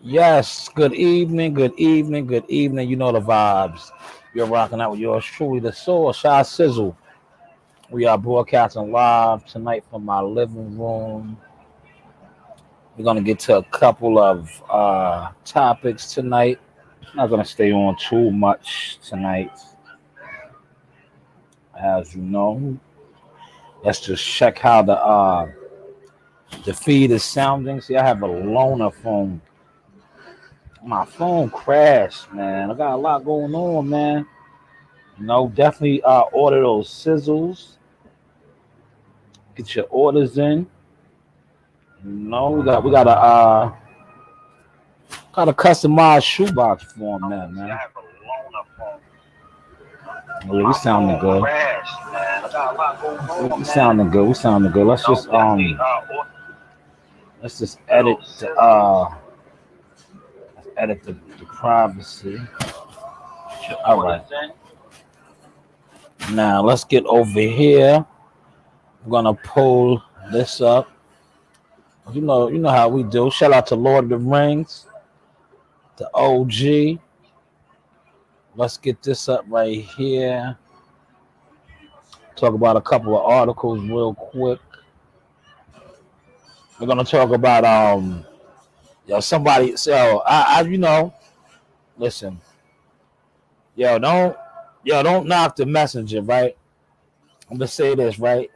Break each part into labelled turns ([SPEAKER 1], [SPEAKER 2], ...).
[SPEAKER 1] Yes, good evening, good evening, good evening. You know the vibes. You're rocking out with yours truly, the soul, Shy Sizzle. We are broadcasting live tonight from my living room. We're gonna get to a couple of topics tonight. Not gonna stay on too much tonight, as you know. Let's just check how the feed is sounding. See, I have a loaner phone. My phone crashed, man. I got a lot going on, man. Definitely order those sizzles. Get your orders in. We got a customized shoebox for them, man. Oh, yeah, we sounding good. We sounding good. We sounding good. Let's just edit the privacy. All right. Now let's get over here. I'm gonna pull this up. You know how we do. Shout out to Lord of the Rings, the OG. Let's get this up right here. Talk about a couple of articles real quick. We're gonna talk about somebody. So listen, yo don't knock the messenger, right? I'm gonna say this, right?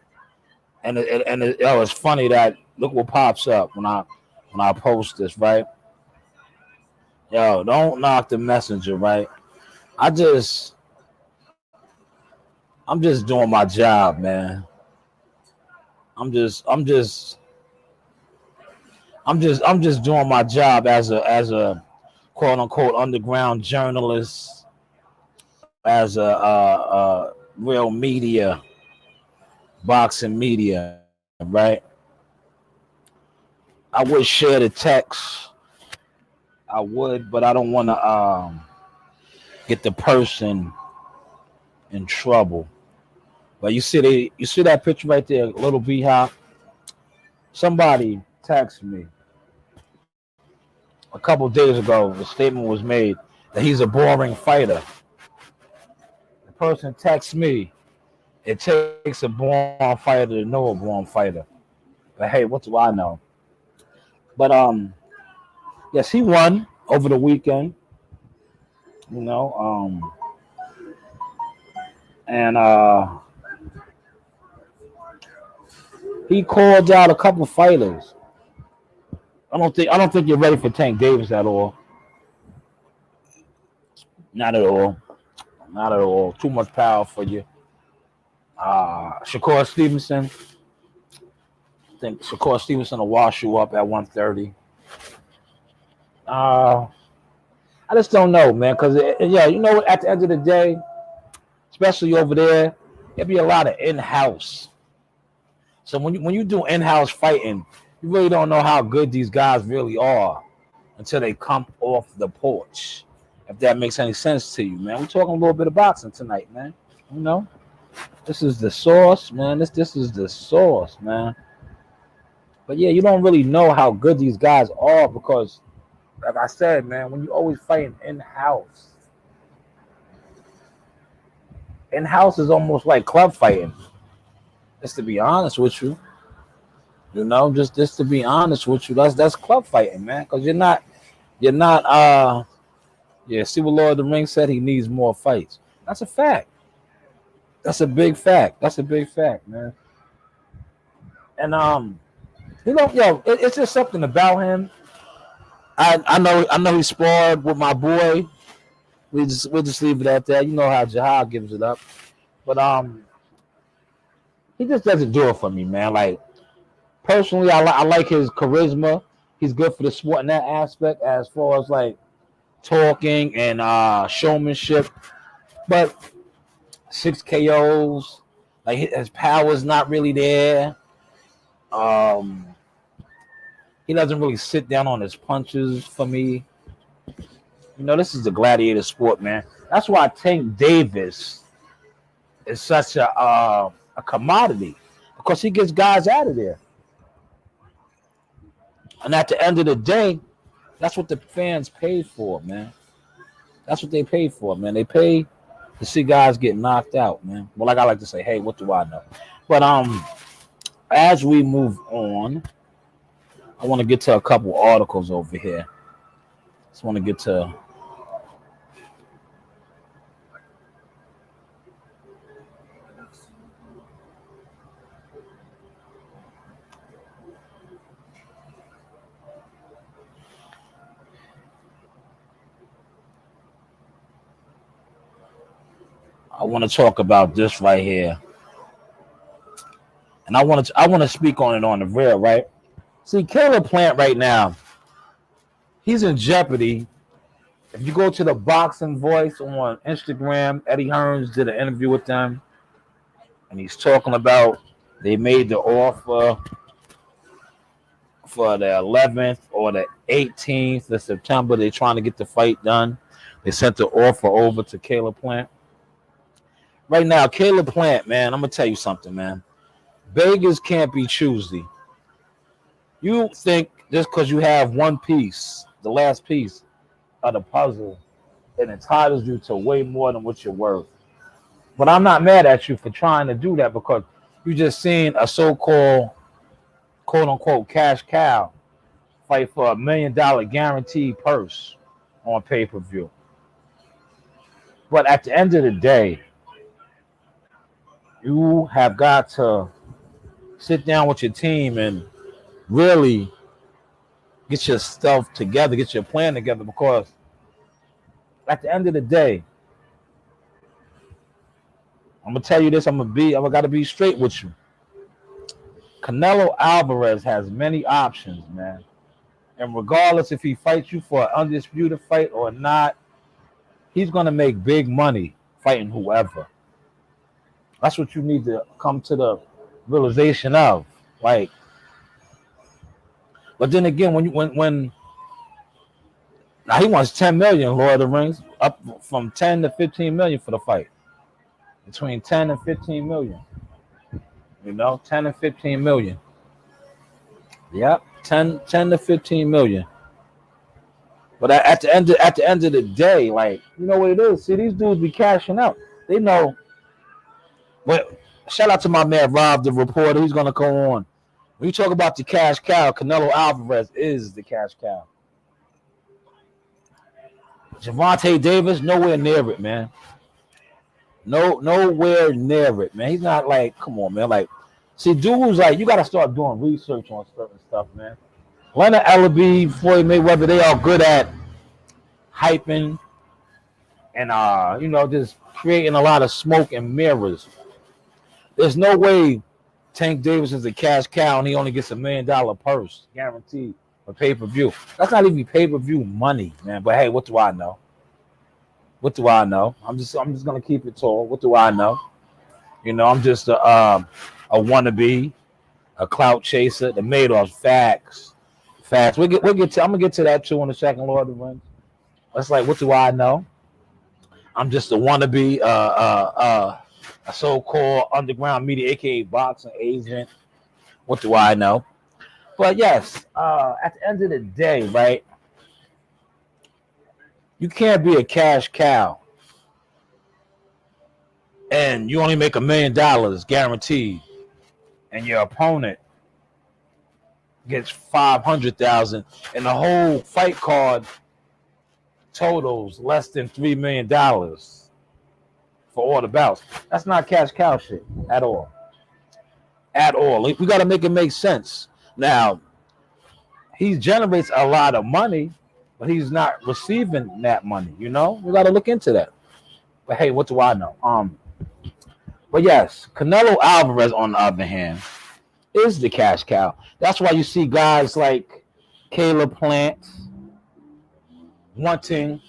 [SPEAKER 1] It's funny that look what pops up when I post this, right? Yo, don't knock the messenger, right? I just I'm just doing my job, man. I'm just doing my job as a quote unquote underground journalist, as a real media, boxing media, right? I would share the text, I would, but I don't want to get the person in trouble. But you see that picture right there, little B-Hop. Somebody texted me a couple days ago. The statement was made that he's a boring fighter. The person texts me, it takes a born fighter to know a born fighter. But hey, what do I know? But yes, he won over the weekend. You know, and he called out a couple fighters. I don't think you're ready for Tank Davis at all. Not at all. Not at all. Too much power for you. Shakur Stevenson. I think Shakur Stevenson will wash you up at 130. Uh, I just don't know, man. Because yeah, at the end of the day, especially over there, there'll be a lot of in-house. So when you do in-house fighting, you really don't know how good these guys really are until they come off the porch. If that makes any sense to you, man. We're talking a little bit of boxing tonight, man. You know, this is the source, man. This is the source, man. But yeah, you don't really know how good these guys are because, like I said, man, when you always fighting in-house is almost like club fighting. Just to be honest with you, just to be honest with you, that's club fighting, man. Because you're not. Yeah. See what Lord of the Rings said? He needs more fights. That's a fact. That's a big fact. That's a big fact, man. And it's just something about him. I know he sparred with my boy. We'll just leave it at that. You know how Jahad gives it up, but he just doesn't do it for me, man. Like personally, I like his charisma. He's good for the sport in that aspect, as far as like talking and showmanship. But 6 KOs, like his power's not really there. Um, he doesn't really sit down on his punches for me. This is the gladiator sport, man. That's why Tank Davis is such a commodity because he gets guys out of there. And at the end of the day, That's what the fans pay for, man. That's what they pay for, man. They pay to see guys get knocked out, man. Well, like I like to say, hey, what do I know? But as we move on, I want to get to a couple articles over here. Just want to get to. I want to talk about this right here, and I want to speak on it on the real, right? See, Caleb Plant right now, he's in jeopardy. If you go to the Boxing Voice on Instagram, Eddie Hearns did an interview with them, and he's talking about they made the offer for the 11th or the 18th of September. They're trying to get the fight done. They sent the offer over to Caleb Plant. Right now, Caleb Plant, man, I'm going to tell you something, man. Beggars can't be choosy. You think just because you have one piece, the last piece of the puzzle, it entitles you to way more than what you're worth. But I'm not mad at you for trying to do that because you just seen a so-called, quote-unquote, cash cow fight for $1 million guaranteed purse on pay-per-view. But at the end of the day, you have got to sit down with your team and really get your stuff together, get your plan together, because at the end of the day, I'm gonna tell you this, I gotta be straight with you. Canelo Alvarez has many options, man. And regardless if he fights you for an undisputed fight or not, he's gonna make big money fighting whoever. That's what you need to come to the realization of. Like, but then again, when now he wants 10 million, Lord of the Rings, up from 10 to 15 million for the fight. Between 10 and 15 million. 10 and 15 million. Yep, 10 to 15 million. But at the end of the day, like, you know what it is? See, these dudes be cashing out. They know. But shout out to my man Rob, the reporter. He's gonna go on. When you talk about the cash cow, Canelo Alvarez is the cash cow. Gervonta Davis, nowhere near it, man. Nowhere near it, man. He's not like, come on, man. Like, see, dudes, like, you got to start doing research on certain stuff, man. Leonard Ellaby, Floyd Mayweather, they are good at hyping and, just creating a lot of smoke and mirrors. There's no way Tank Davis is a cash cow and he only gets $1 million purse, guaranteed, for pay-per-view. That's not even pay-per-view money, man. But, hey, what do I know? What do I know? I'm just gonna keep it tall. What do I know? I'm just a wannabe, a clout chaser. The Madoffs, facts. We'll get to. I'm gonna get to that too in a second, Lord of the Rings. That's like, what do I know? I'm just a wannabe, a so-called underground media, aka boxing agent. What do I know? But yes, at the end of the day, right? You can't be a cash cow and you only make $1 million guaranteed, and your opponent gets 500,000, and the whole fight card totals less than $3 million for all the bouts. That's not cash cow shit at all. At all. We got to make it make sense. Now, he generates a lot of money, but he's not receiving that money, We got to look into that. But hey, what do I know? But yes, Canelo Alvarez, on the other hand, is the cash cow. That's why you see guys like Caleb Plant wanting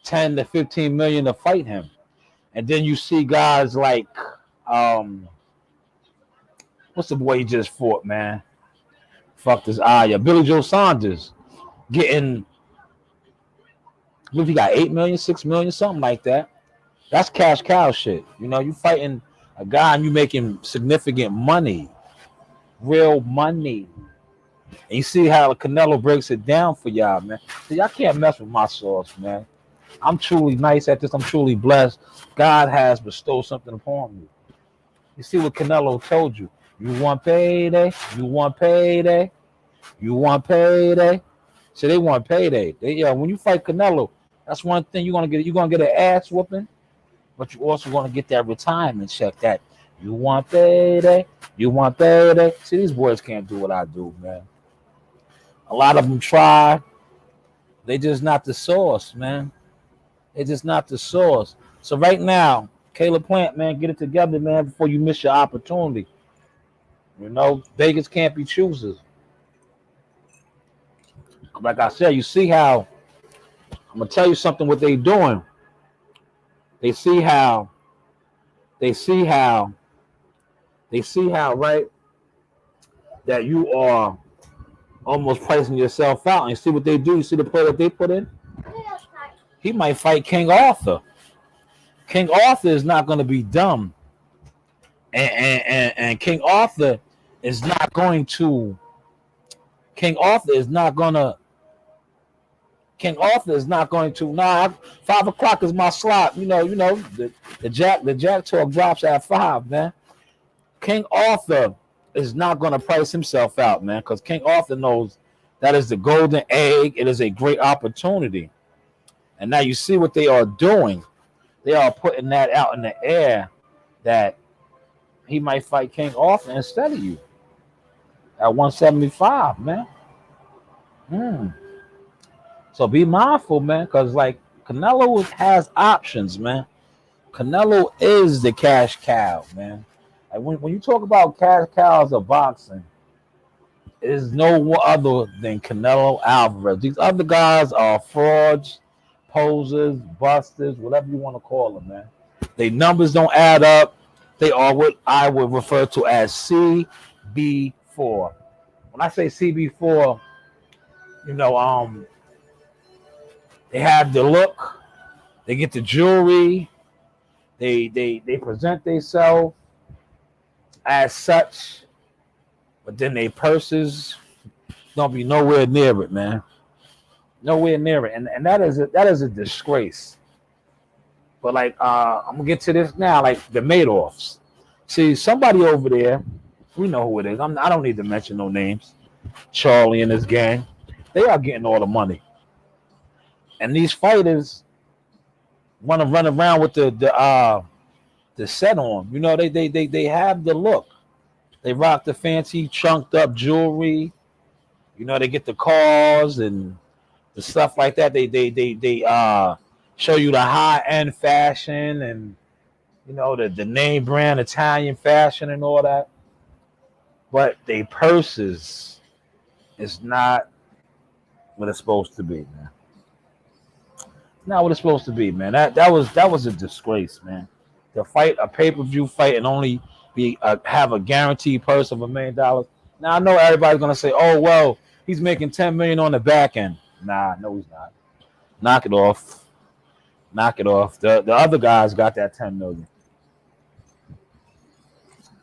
[SPEAKER 1] 10 to 15 million to fight him. And then you see guys like what's the boy he just fought, man? Fuck this eye. Billy Joe Saunders getting, what if he got 8 million, 6 million, something like that. That's cash cow shit. You fighting a guy and you making significant money. Real money. And you see how Canelo breaks it down for y'all, man. See, y'all can't mess with my sauce, man. I'm truly nice at this. I'm truly blessed. God has bestowed something upon me. You see what Canelo told you. You want payday? You want payday? You want payday? So they want payday. When you fight Canelo, that's one thing you're gonna get. You're gonna get an ass whooping, but you also gonna get that retirement check. That you want payday? You want payday? See, these boys can't do what I do, man. A lot of them try. They just not the source, man. They just not the source. So right now, Caleb Plant, man, get it together, man, before you miss your opportunity. Vegas can't be choosers. Like I said, you see how I'm gonna tell you something. What they doing? They see how. Right, that you are almost pricing yourself out. And you see what they do. You see the play that they put in. He might fight King Arthur. King Arthur is not going to be dumb, and King Arthur is not going to. King Arthur is not going to. Nah, 5 o'clock is my slot. The Jack talk drops at 5, man. King Arthur is not going to price himself out, man, because King Arthur knows that is the golden egg. It is a great opportunity, and now you see what they are doing. They are putting that out in the air that he might fight King Arthur instead of you at 175, man. So be mindful, man, because like Canelo has options, man. Canelo is the cash cow, man. Like when you talk about cash cows of boxing, it is no other than Canelo Alvarez. These other guys are frauds, posers, busters, whatever you want to call them, man. Their numbers don't add up. They are what I would refer to as CB4. When I say CB4, they have the look, they get the jewelry, they present themselves as such, but then their purses don't be nowhere near it, man. Nowhere near it, and that is a disgrace. But like, I'm gonna get to this now. Like the Madoffs. See, somebody over there, we know who it is. I don't need to mention no names. Charlie and his gang, they are getting all the money, and these fighters want to run around with the set on. They have the look. They rock the fancy chunked up jewelry. They get the cars and the stuff like that. They show you the high end fashion and the name brand Italian fashion and all that. But they purses is not what it's supposed to be, man. Not what it's supposed to be, man. That was a disgrace, man. To fight a pay-per-view fight and only have a guaranteed purse of $1 million. Now I know everybody's gonna say, "Oh well, he's making $10 million on the back end." Nah, no, he's not. Knock it off. Knock it off. The other guys got that 10 million.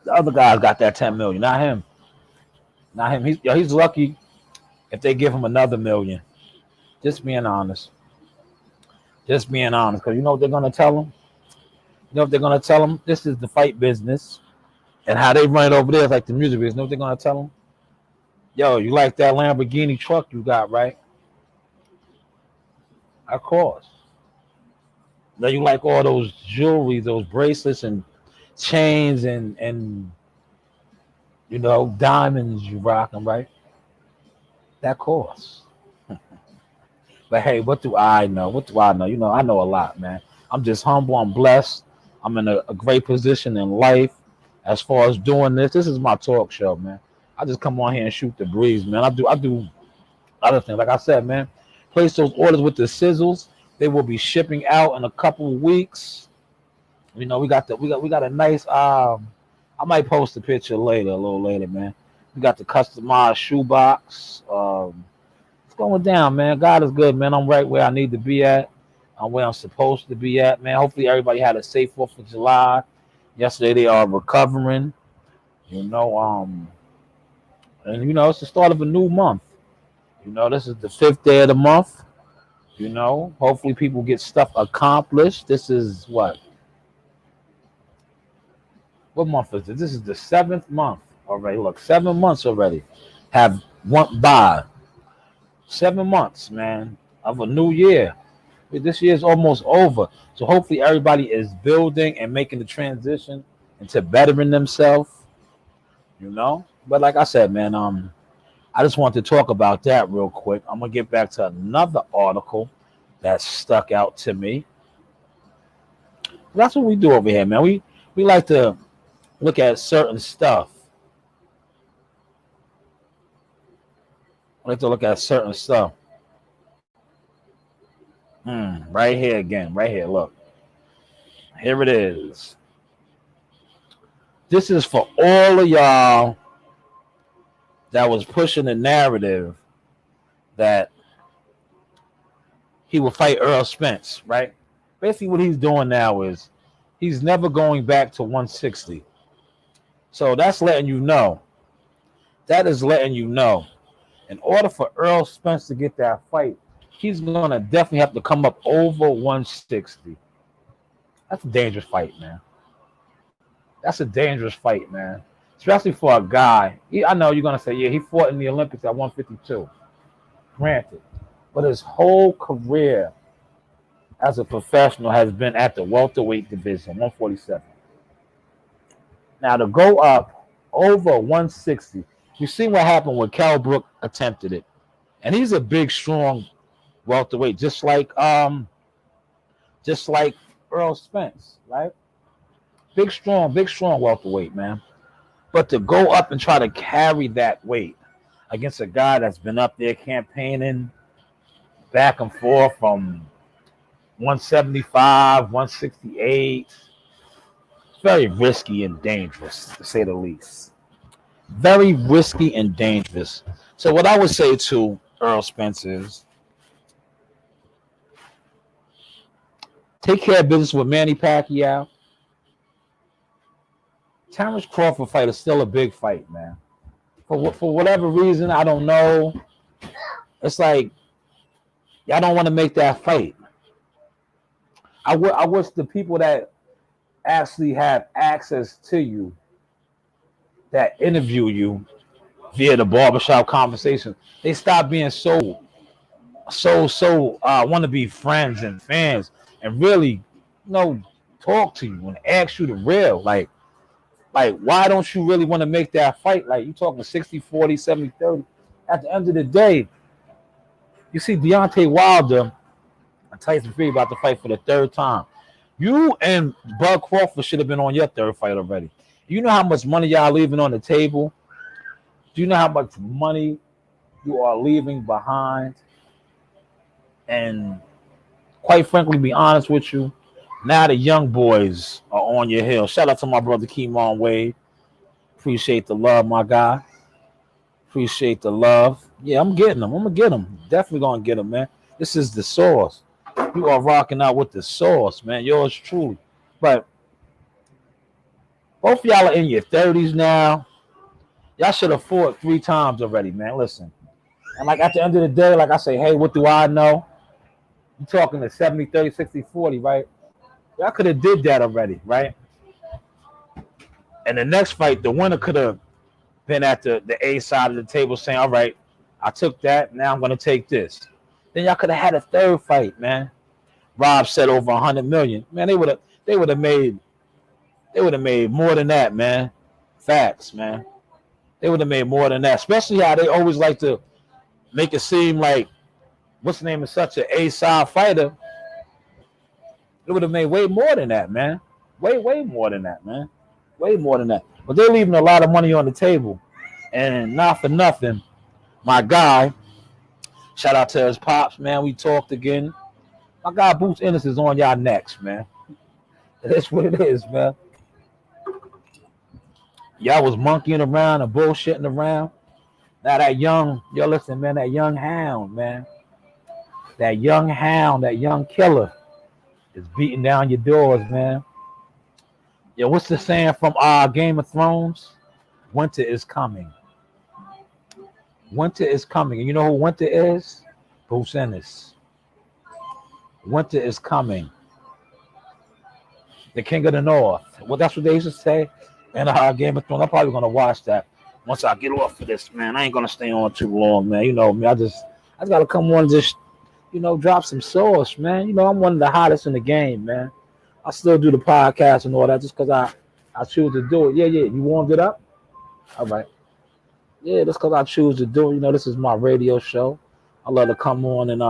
[SPEAKER 1] The other guys got that 10 million, not him. Not him. He's lucky if they give him another million. Just being honest. Just being honest, because you know what they're gonna tell him. They're gonna tell him this is the fight business, and how they run it over there is like the music business. You know what they're gonna tell him? Yo, you like that Lamborghini truck you got, right? Of course. Now you like all those jewelry, those bracelets and chains and diamonds you rocking, right? That costs. But hey, what do I know? What do I know? I know a lot, man. I'm just humble. I'm blessed. I'm in a great position in life as far as doing this. This is my talk show, man. I just come on here and shoot the breeze, man. I do other things. Like I said, man, place those orders with the sizzles. They will be shipping out in a couple of weeks. We got a nice I might post a picture a little later, man. We got the customized shoebox. It's going down, man. God is good, man. I'm right where I need to be at. I'm where I'm supposed to be at, man. Hopefully everybody had a safe 4th of July. Yesterday they are recovering. And it's the start of a new month. This is the 5th day of the month. Hopefully people get stuff accomplished. This is what month is it? This is the 7th month already. Look, 7 months already have went by. 7 months, man, of a new year. This year is almost over. So hopefully everybody is building and making the transition into bettering themselves. But like I said, man, I just want to talk about that real quick. I'm gonna get back to another article that stuck out to me. That's what we do over here, man. We like to look at certain stuff. We like to look at certain stuff. Right here again. Right here. Look. Here it is. This is for all of y'all that was pushing the narrative that he will fight Earl Spence, right? Basically, what he's doing now is he's never going back to 160. So that's letting you know. That is letting you know. In order for Earl Spence to get that fight, he's going to definitely have to come up over 160. That's a dangerous fight, man. That's a dangerous fight, man. Especially for a guy. I know you're going to say, yeah, he fought in the Olympics at 152. Granted. But his whole career as a professional has been at the welterweight division, 147. Now, to go up over 160, you see what happened when Kell Brook attempted it. And he's a big, strong welterweight, just like Earl Spence, right? Big, strong welterweight, man. But to go up and try to carry that weight against a guy that's been up there campaigning back and forth from 175, 168, it's very risky and dangerous, to say the least. Very risky and dangerous. So what I would say to Earl Spence is take care of business with Manny Pacquiao. Terrence Crawford fight is still a big fight, man. For whatever reason, I don't know. It's like y'all don't want to make that fight. I wish the people that actually have access to you, that interview you via the barbershop conversation, they stop being so want to be friends and fans and really, talk to you and ask you the real. Like, why don't you really want to make that fight? Like, you talking 60-40, 70-30. At the end of the day, you see Deontay Wilder and Tyson Fury about to fight for the 3rd time. You and Bud Crawford should have been on your 3rd fight already. You know how much money y'all leaving on the table? Do you know how much money you are leaving behind? And quite frankly, be honest with you, now the young boys are on your hill. Shout out to my brother Keemon Wade. Appreciate the love, my guy. Appreciate the love. Yeah, I'm getting them. I'm going to get them. Definitely going to get them, man. This is the sauce. You are rocking out with the sauce, man. Yours truly. But both of y'all are in your 30s now. Y'all should have fought 3 times already, man. Listen. And like at the end of the day, like I say, hey, what do I know? You talking to 70, 30, 60, 40, right? Y'all could have did that already, right? And the next fight, the winner could have been at the A side of the table saying, all right, I took that, now I'm going to take this. Then y'all could have had a 3rd fight, man. Rob said over 100 million. Man, they would have made more than that, man. Facts, man. They would have made more than that. Especially how they always like to make it seem like what's the name is such an A-side fighter. It would have made way more than that, man. Way more than that, man. Way more than that. But they're leaving a lot of money on the table. And not for nothing, my guy, shout out to his pops, man. We talked again. My guy Boots Ennis is on y'all next, man. That's what it is, man. Y'all was monkeying around and bullshitting around. Now that young, listen, man, that young hound, man. That young hound, that young killer is beating down your doors, man. Yo, what's the saying from Game of Thrones? Winter is coming. Winter is coming. And you know who winter is? Bruce Ennis. Winter is coming. The King of the North. Well, that's what they used to say. And Game of Thrones. I'm probably gonna watch that once I get off of this, man. I ain't gonna stay on too long, man. You know me. I just gotta come on and just drop some sauce, man. I'm one of the hottest in the game, man. I still do the podcast and all that just because I choose to do it. Yeah, yeah. You warmed it up? All right. Yeah, that's because I choose to do it. This is my radio show. I love to come on and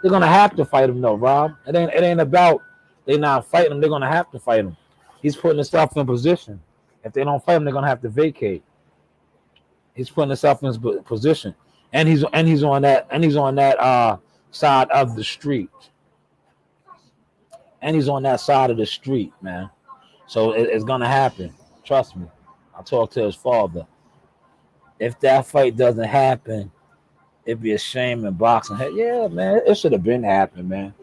[SPEAKER 1] they're gonna have to fight him though, Rob. It ain't about they not fighting him. They're gonna have to fight him. He's putting himself in position. If they don't fight him, they're gonna have to vacate. He's putting himself in his position, and he's on that side of the street, and he's on that side of the street, man. So it's gonna happen. Trust me. I talked to his father. If that fight doesn't happen, it'd be a shame in boxing. Hey, yeah, man, it should have been happening, man.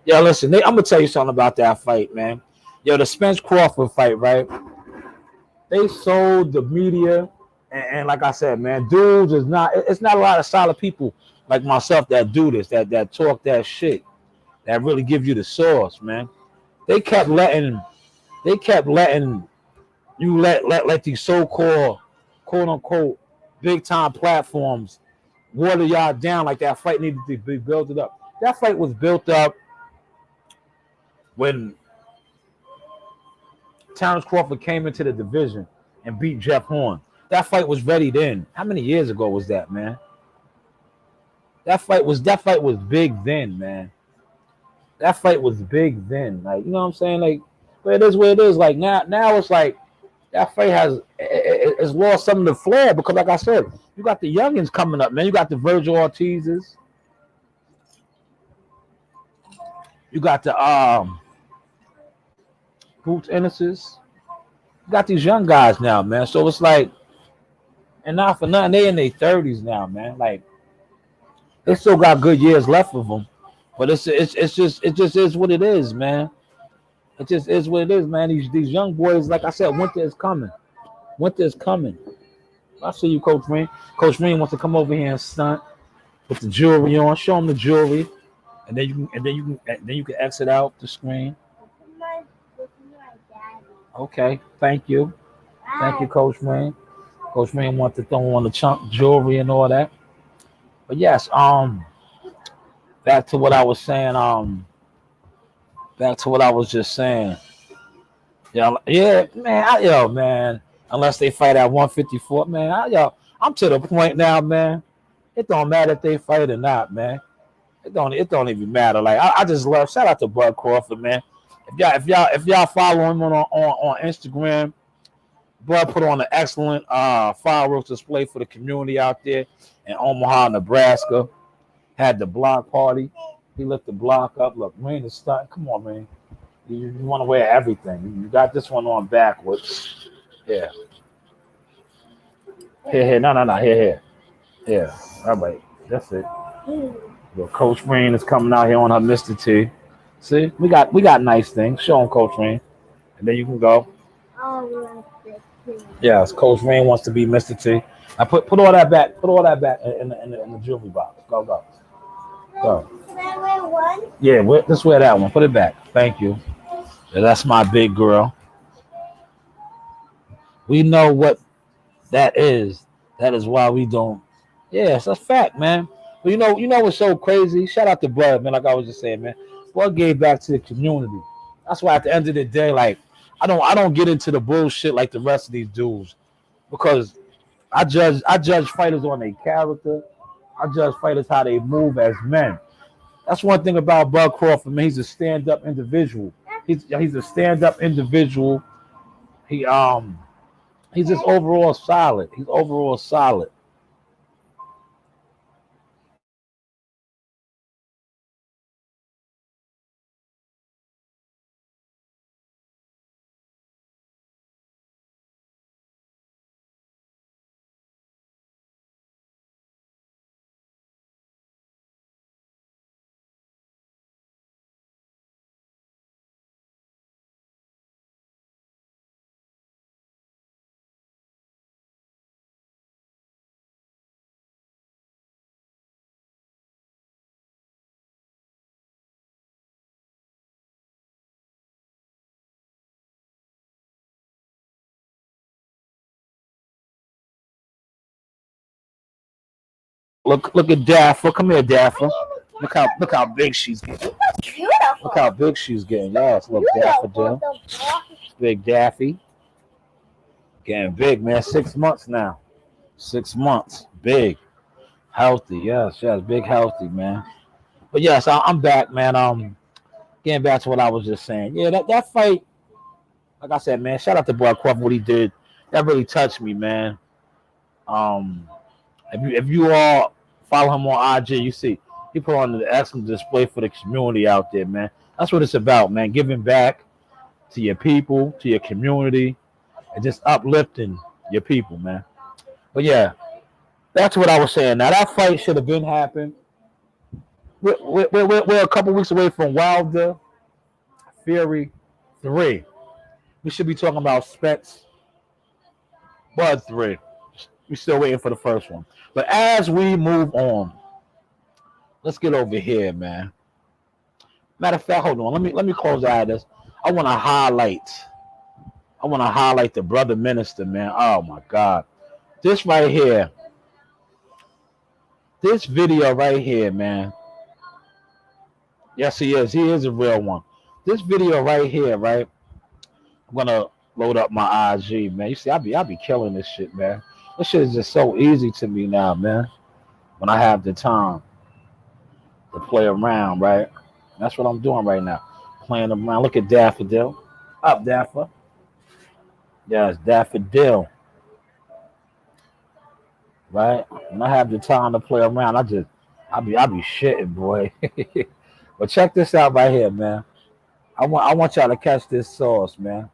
[SPEAKER 1] Yo, listen, I'm gonna tell you something about that fight, man. Yo, the Spence Crawford fight, right? They sold the media, and like I said, man, dudes is not. It's not a lot of solid people like myself that do this, that talk that shit, that really give you the sauce, man. They kept letting, they kept letting you let these so-called quote unquote big time platforms water y'all down like that fight needed to be built up. That fight was built up when Terrence Crawford came into the division and beat Jeff Horn. That fight was ready then. How many years ago was that, man? That fight was big then, man. That fight was big then. Like, you know what I'm saying? Like, but it is what it is. Like now it's like that fight it's lost some of the flair because, like I said, you got the youngins coming up, man. You got the Virgil Ortizes. You got the Boots Ennises. You got these young guys now, man. So it's like, and not for nothing, they in their 30s now, man. Like, they still got good years left of them, but it just is what it is, man. It just is what it is, man. These young boys, like I said, winter is coming. Winter is coming. I see you, Coach Green. Coach Green wants to come over here and stunt with the jewelry on. Show him the jewelry, and then you can exit out the screen. Okay, thank you, Coach Green. Coach Green wants to throw on the chunk jewelry and all that. But yes, back to what I was saying. Back to what I was just saying. Yeah, yeah, man. Man. Unless they fight at 154, man. I'm to the point now, man. It don't matter if they fight or not, man. It don't even matter. Like I just love. Shout out to Bud Crawford, man. If y'all follow him on Instagram, Bud put on an excellent fireworks display for the community out there in Omaha, Nebraska. Had the block party. He lit the block up. Look, man, is starting. Come on, man. You want to wear everything. You got this one on backwards. Yeah. Here. No. Here. All right. That's it. Well, Coach Rain is coming out here on her Mr. T. See, we got nice things. Show them, Coach Rain, and then you can go. Yes, Coach Rain wants to be Mr. T. I put all that back. Put all that back in the jewelry box. Go. Can I wear one? Yeah, let's wear that one. Put it back. Thank you. Yeah, that's my big girl. We know what that is. That is why we don't. Yeah, it's a fact, man. But you know what's so crazy? Shout out to Bud, man. Like I was just saying, man. Bud gave back to the community. That's why at the end of the day, like I don't get into the bullshit like the rest of these dudes because I judge fighters on their character. I judge fighters how they move as men. That's one thing about Bud Crawford, man. He's a stand-up individual. He's a stand-up individual. He he's just overall solid. He's overall solid. Look at Daffa. Come here, Daffa. Look how big she's getting. Look how big she's getting. Yes, look, Daffodil. Big Daffy. Getting big, man. 6 months now. 6 months. Big. Healthy. Yes, big healthy, man. But yes, I'm back, man. Getting back to what I was just saying. Yeah, that fight, like I said, man, shout out to Boy Crawford, what he did. That really touched me, man. Um, if you all follow him on IG, you see he put on an excellent display for the community out there, man. That's what it's about, man. Giving back to your people, to your community, and just uplifting your people, man. But yeah, that's what I was saying. Now that fight should have been happened. We're a couple weeks away from Wilder Fury 3. We should be talking about Specs Bud 3. We're still waiting for the first one. But as we move on, let's get over here, man. Matter of fact, hold on. Let me close out of this. I want to highlight the brother minister, man. Oh my God. This right here. This video right here, man. Yes, he is. He is a real one. This video right here, right? I'm gonna load up my IG, man. You see, I be killing this shit, man. This shit is just so easy to me now, man. When I have the time to play around, right? That's what I'm doing right now. Playing around. Look at Daffodil. Up, Daffa. Yes, Daffodil. Right? When I have the time to play around, I be shitting, boy. But check this out right here, man. I want y'all to catch this sauce, man.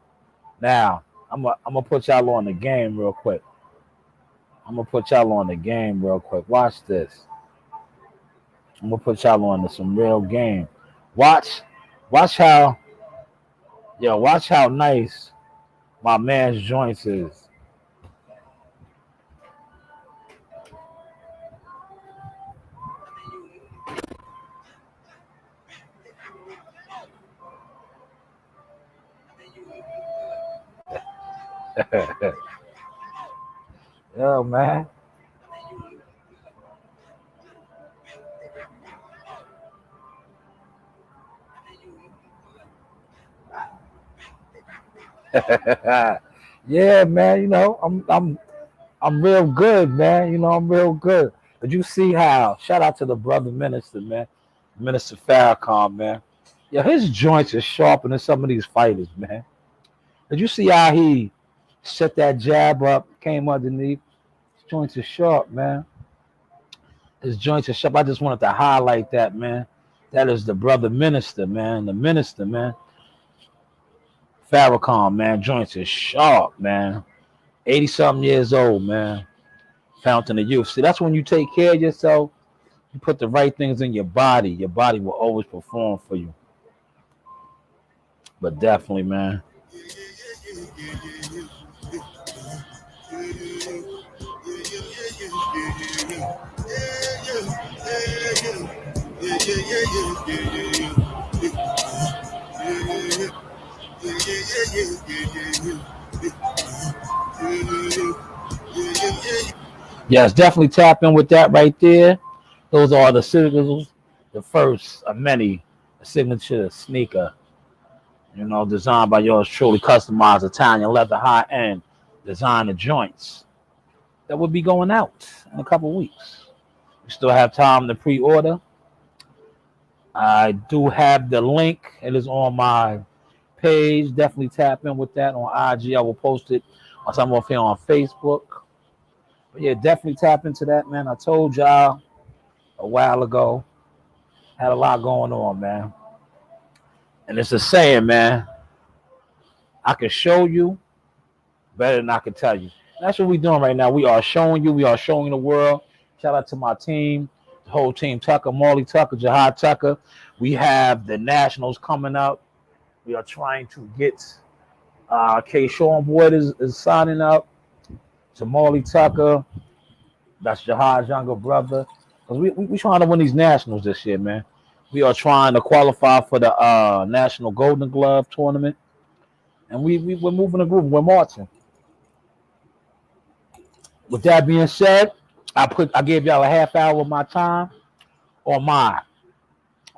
[SPEAKER 1] Now, I'm gonna put y'all on the game real quick. Watch this. I'm gonna put y'all on to some real game. Watch how nice my man's joints is. Yo, man. Yeah, man. You know, I'm real good, man. You know, I'm real good. But you see how? Shout out to the brother minister, man. Minister Farrakhan, man. Yeah, his joints are sharper than some of these fighters, man. Did you see how he set that jab up, came underneath? His joints are sharp, man. His joints are sharp. I just wanted to highlight that, man. That is the brother minister, man. The minister, man. Farrakhan, man. Joints are sharp, man. 80-something years old, man. Fountain of youth. See, that's when you take care of yourself. You put the right things in your body. Your body will always perform for you. But definitely, man. Yes, definitely tap in with that right there. Those are the signals, the first of many, a signature sneaker, you know, designed by yours truly, customized Italian leather high end designer joints that will be going out in a couple weeks. We still have time to pre-order. I do have the link. It is on my page. Definitely tap in with that on IG. I will post it on some of here on Facebook. But yeah, definitely tap into that, man. I told y'all a while ago. Had a lot going on, man. And it's a saying, man. I can show you better than I can tell you. That's what we're doing right now. We are showing you. We are showing the world. Shout out to my team, the whole team, Tucker, Marley Tucker, Jihad Tucker. We have the Nationals coming up. We are trying to get K. Sean Boyd is signing up. To Marley Tucker. That's Jihad's younger brother. Because we trying to win these Nationals this year, man. We are trying to qualify for the National Golden Glove tournament. And we're moving a group. We're marching. With that being said, I gave y'all a half hour of my time on my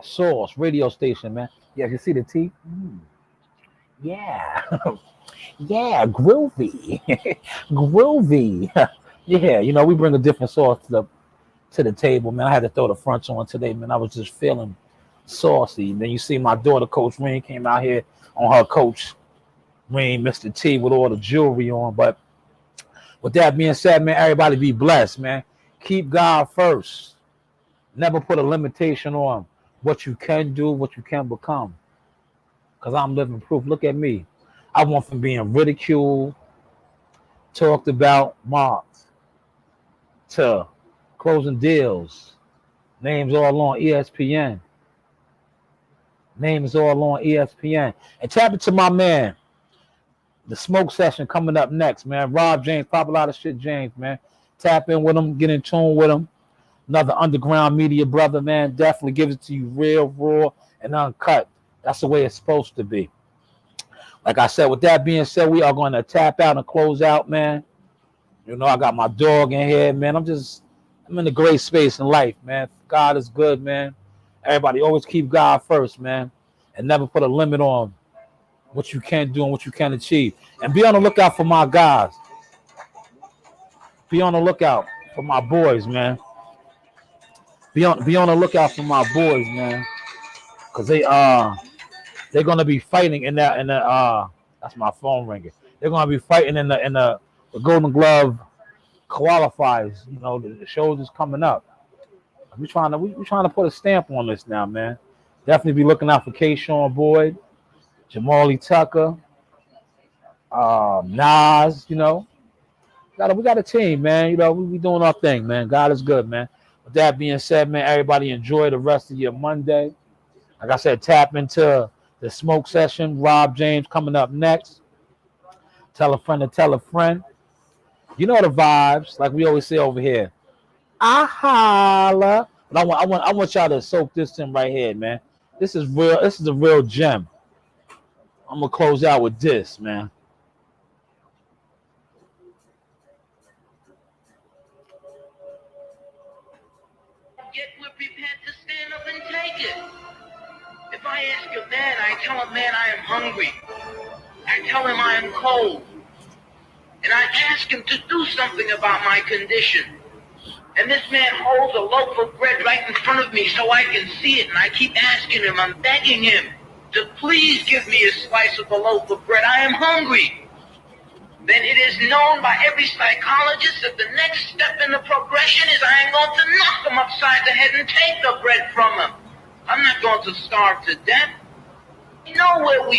[SPEAKER 1] Source radio station, man. Yeah, you see the T? Yeah. Yeah, groovy. Groovy. Yeah, we bring a different sauce to the table, man. I had to throw the fronts on today, man. I was just feeling saucy. And then you see my daughter, Coach Rain, came out here on her Coach Rain, Mr. T, with all the jewelry on. But with that being said, man, everybody be blessed, man. Keep God first. Never put a limitation on what you can do, what you can become. Because I'm living proof. Look at me. I went from being ridiculed, talked about, mocked, to closing deals. Names all on ESPN. Names all on ESPN. And tap into my man. The smoke session coming up next, man. Rob James, pop a lot of shit, James, man. Tap in with him, get in tune with him. Another underground media brother, man. Definitely gives it to you real, raw, and uncut. That's the way it's supposed to be. Like I said, with that being said, we are going to tap out and close out, man. I got my dog in here, man. I'm in a great space in life, man. God is good, man. Everybody always keep God first, man. And never put a limit on what you can do and what you can achieve. And be on the lookout for my guys. Be on the lookout for my boys, man. Be on the lookout for my boys, man. Cause they're gonna be fighting in that that's my phone ringing. They're gonna be fighting in the Golden Glove qualifiers. The shows is coming up. We trying to put a stamp on this now, man. Definitely be looking out for Kayshawn Boyd, Jamali Tucker, Nas. We got a team, man. We doing our thing, man. God is good, man. With that being said, man, everybody enjoy the rest of your Monday. Like I said, tap into the smoke session. Rob James coming up next. Tell a friend to tell a friend. You know the vibes, like we always say over here. I holla. But I want y'all to soak this in right here, man. This is real. This is a real gem. I'm gonna close out with this, man.
[SPEAKER 2] We're prepared to stand up and take it. If I ask a man, I tell a man I am hungry. I tell him I am cold. And I ask him to do something about my condition. And this man holds a loaf of bread right in front of me so I can see it. And I keep asking him, I'm begging him to please give me a slice of the loaf of bread. I am hungry. Then it is known by every psychologist that the next step in the progression is I am going to knock him upside the head and take the bread from him. I'm not going to starve to death. You know where we